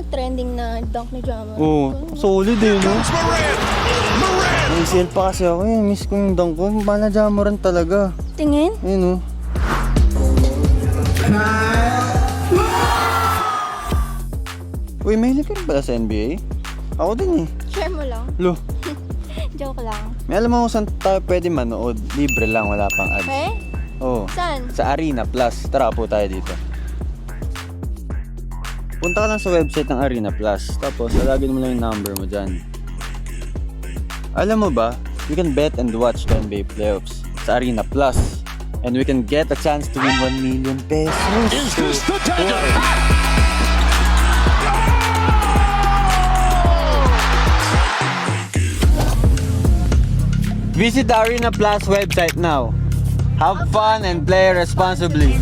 trending na dunk ni Jama. Oo, solid eh, no? May sale pa kasi ako yun. Miss ko yung dunk ko. Bala Jamoran talaga. Tingin? Ayun, no? Uy, mahilig ka rin pala sa NBA? Ako din eh. Share mo lang. Lo, Joke lang. may alam mo kung saan tayo pwede manood? Libre lang, wala pang ads. Okay? Oo. Saan? Sa Arena Plus. Tara po tayo dito. Punta ka lang sa website ng Arena Plus. Tapos, lalagyan mo lang yung number mo dyan. Alam mo ba, you can bet and watch the NBA playoffs sa Arena Plus. And we can get a chance to win 1 million pesos. Is this the dagger? Visit the Arena Plus website now. Have fun and play responsibly.